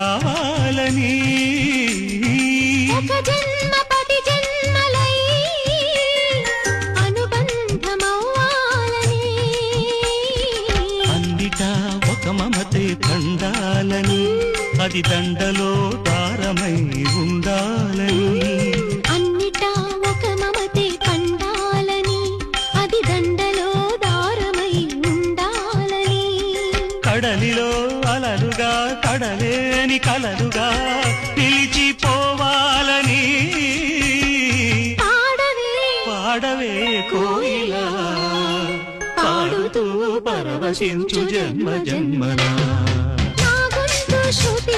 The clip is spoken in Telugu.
కావాలని ఒక జన్మ పటి జన్మలై అనుబంధమవ్వాలని అన్నిటా ఒక మమతే దండాలని అది దండలో దారమై ఉండాలని అన్నిటా ఒక మమతే పండాలని అది దండలో దారమై ఉండాలని కడలిలో అలలుగా కడలేని కలలుగా నిలిచిపోవాలని పాడవే కోయిలా పాడుతూ పరవశించు జన్మ జన్మలా నా గొంతు శృతి